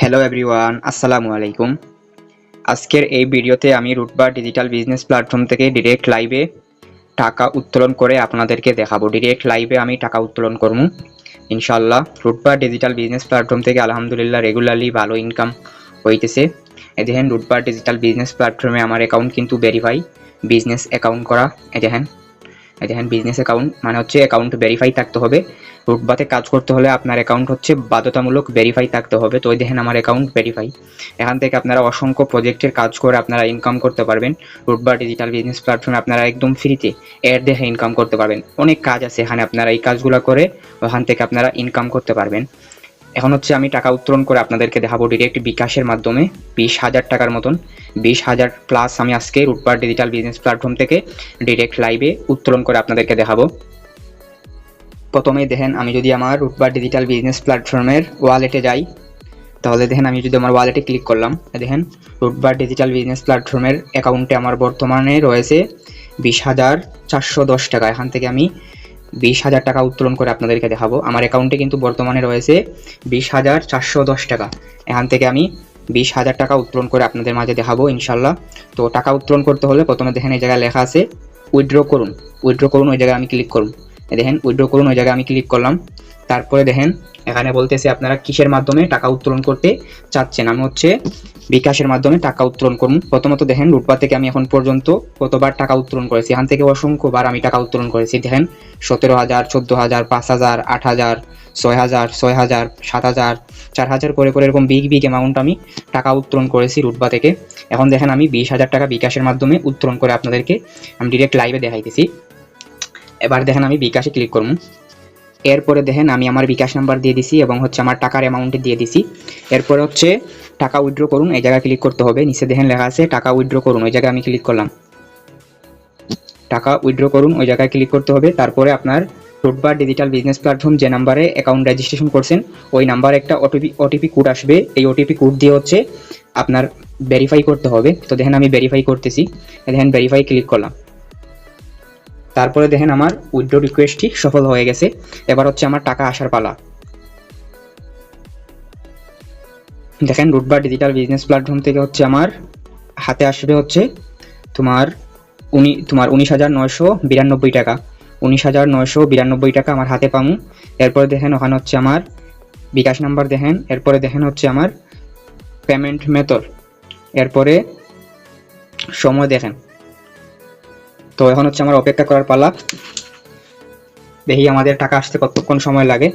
Hello everyone, আসসালামু আলাইকুম। আজকের এই ভিডিওতে আমি রুটবার ডিজিটাল বিজনেস প্ল্যাটফর্ম থেকে ডিরেক্ট লাইভে টাকা উত্তোলন করে আপনাদেরকে দেখাবো। ডিরেক্ট লাইভে আমি টাকা উত্তোলন করবো ইনশাল্লাহ। রুটবার ডিজিটাল বিজনেস প্ল্যাটফর্ম থেকে আলহামদুলিল্লাহ রেগুলারলি ভালো ইনকাম হইতেছে। এই দেখেন রুটবার ডিজিটাল বিজনেস প্ল্যাটফর্মে আমার অ্যাকাউন্ট কিন্তু ভেরিফাই, বিজনেস অ্যাকাউন্ট করা। এই দেখেন বিজনেস অ্যাকাউন্ট মানে হচ্ছে অ্যাকাউন্ট ভেরিফাই থাকতে হবে। রুটবাতে কাজ করতে হলে আপনার অ্যাকাউন্ট হচ্ছে বাধ্যতামূলক ভেরিফাই থাকতে হবে। তো দেখেন আমার অ্যাকাউন্ট ভেরিফাই। এখান থেকে আপনারা অসংখ্য প্রজেক্টের কাজ করে আপনারা ইনকাম করতে পারবেন। রুটবার ডিজিটাল বিজনেস প্ল্যাটফর্মে আপনারা একদম ফ্রিতে এর দেখে ইনকাম করতে পারবেন। অনেক কাজ আছে এখানে, আপনারা এই কাজগুলো করে ওখান থেকে আপনারা ইনকাম করতে পারবেন। এখন হচ্ছে আমি টাকা উত্তোলন করে আপনাদেরকে দেখাবো ডিরেক্ট বিকাশের মাধ্যমে 20,000 টাকার মতন। 20,000 প্লাস আমি আজকে রুটবার ডিজিটাল বিজনেস প্ল্যাটফর্ম থেকে ডিরেক্ট লাইভে উত্তোলন করে আপনাদেরকে দেখাবো। প্রথমে দেখেন আমি যদি আমার রুটবার ডিজিটাল বিজনেস প্ল্যাটফর্মের ওয়ালেটে যাই, তাহলে দেখেন আমি যদি আমার ওয়ালেটে ক্লিক করলাম, দেখেন রুটবার ডিজিটাল বিজনেস প্ল্যাটফর্মের অ্যাকাউন্টে আমার বর্তমানে রয়েছে 20,410 টাকা। এখান থেকে আমি 20,000 টাকা উত্তোলন করে আপনাদেরকে দেখাবো। আমার অ্যাকাউন্টে কিন্তু বর্তমানে রয়েছে 20,410 টাকা। এখান থেকে আমি 20,000 টাকা উত্তোলন করে আপনাদের মাঝে দেখাবো ইনশাল্লাহ। তো টাকা উত্তোলন করতে হলে প্রথমে দেখেন এই জায়গায় লেখা আছে উইথড্র করুন। উইথড্র করুন, ওই জায়গায় আমি ক্লিক করুন। দেখেন উইথড্র করুন, ওই জায়গায় আমি ক্লিক করলাম। তারপরে দেখেন এখানে বলতেছে আপনারা কিসের মাধ্যমে টাকা উত্তোলন করতে চাচ্ছেন। আমি হচ্ছে বিকাশের মাধ্যমে টাকা উত্তোলন করুন। প্রথমত দেখেন রুটবার থেকে আমি এখন পর্যন্ত কতবার টাকা উত্তোলন করেছি, এখান থেকে অসংখ্যবার আমি টাকা উত্তোলন করেছি। দেখেন 17,000, 14,000, 5,000, 8,000, 6,000, 6,000, 7,000, 4,000 করে এরকম বিগ অ্যামাউন্ট আমি টাকা উত্তোলন করেছি রুটবা থেকে। এখন দেখেন আমি 20,000 টাকা বিকাশের মাধ্যমে উত্তোলন করে আপনাদেরকে আমি ডিরেক্ট লাইভে দেখাইতেছি। এবার দেখেন আমি বিকাশে ক্লিক করব। এরপরে দেখেন আমি আমার বিকাশ নাম্বার দিয়ে দিছি এবং হচ্ছে আমার টাকার অ্যামাউন্টে দিয়ে দিছি। এরপরে হচ্ছে টাকা উইথড্র করুন, এই জায়গায় ক্লিক করতে হবে। নিচে দেখেন লেখা আছে টাকা উইথড্র করুন, ওই জায়গায় আমি ক্লিক করলাম। টাকা উইথড্র করুন, ওই জায়গায় ক্লিক করতে হবে। তারপরে আপনার রুটবার ডিজিটাল বিজনেস প্ল্যাটফর্ম যে নাম্বারে অ্যাকাউন্ট রেজিস্ট্রেশন করছেন ওই নাম্বারে একটা ওটিপি কোড আসবে। এই ওটিপি কোড দিয়ে হচ্ছে আপনার ভেরিফাই করতে হবে। তো দেখেন আমি ভেরিফাই করতেছি। দেখেন ভেরিফাই ক্লিক করলাম। তারপরে দেখেন আমার উইথড্র রিকোয়েস্টটি সফল হয়ে গেছে। এবার হচ্ছে আমার টাকা আসার পালা। দেখেন রুটবার ডিজিটাল বিজনেস প্ল্যাটফর্ম থেকে হচ্ছে আমার হাতে আসবে হচ্ছে তোমার 19,992 টাকা। 19,992 টাকা আমার হাতে পামু। এরপরে দেখেন ওখানে হচ্ছে আমার বিকাশ নাম্বার দেখেন। এরপরে দেখেন হচ্ছে আমার পেমেন্ট মেথড, এরপরে সময় দেখেন। তো এখন হচ্ছে আমার অপেক্ষা করার পালা। দেখি আমাদের টাকা আসতে কতক্ষণ সময় লাগে।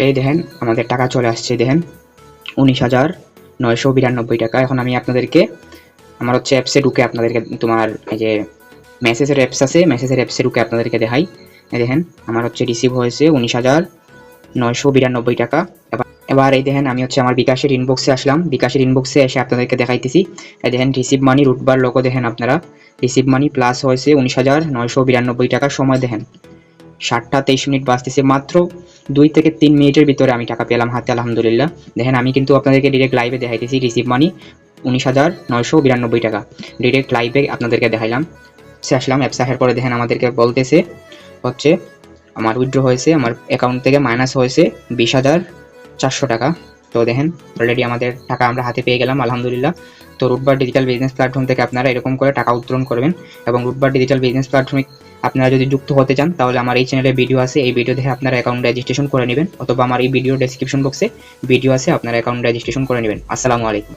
এই দেখেন আমাদের টাকা চলে আসছে। দেখেন 19,992 টাকা। এখন আমি আপনাদেরকে আমার হচ্ছে অ্যাপসে ঢুকে আপনাদেরকে তোমার এই যে মেসেজের অ্যাপস আছে, মেসেজের অ্যাপসে ঢুকে আপনাদেরকে দেখাই। দেখেন আমার হচ্ছে রিসিভ হয়েছে 19,992 টাকা। এবার এই দেখেন আমি হচ্ছে আমার বিকাশের ইনবক্সে আসলাম। বিকাশের ইনবক্সে এসে আপনাদেরকে দেখাইতেছি। এই দেখেন রিসিভ মানি রুটবার লোগো দেখেন আপনারা। রিসিভ মানি প্লাস হয়েছে 19,992 টাকা। সময় দেখেন 7টা 23 মিনিট বাজতেছে। মাত্র 2 থেকে 3 মিনিটের ভিতরে আমি টাকা পেলাম হাতে আলহামদুলিল্লাহ। দেখেন আমি কিন্তু আপনাদেরকে ডিরেক্ট লাইভে দেখাইতেছি রিসিভ মানি 19,992 টাকা। ডিরেক্ট লাইভে আপনাদেরকে দেখাইলাম। আসলাম অ্যাপসে আসার পরে দেখেন আমাদেরকে বলতেছে হচ্ছে আমার উইথড্র হয়েছে, আমার অ্যাকাউন্ট থেকে মাইনাস হয়েছে 20,400 টাকা। তো দেখেন অলরেডি আমাদের টাকা আমরা হাতে পেয়ে গেলাম আলহামদুলিল্লাহ। তো রুটবার ডিজিটাল বিজনেস প্ল্যাটফর্ম থেকে আপনারা এরকম করে টাকা উত্তোলন করবেন। এবং রুটবার ডিজিটাল বিজনেস প্ল্যাটফর্মে আপনারা যদি যুক্ত হতে চান তাহলে আমার এই চ্যানেলে ভিডিও আছে, এই ভিডিও দেখে আপনারা অ্যাকাউন্ট রেজিস্ট্রেশন করে নেবেন, অথবা আমার এই ভিডিও ডেসক্রিপশন বক্সে ভিডিও আছে, আপনারা অ্যাকাউন্ট রেজিস্ট্রেশন করে নেবেন। আসসালামু আলাইকুম।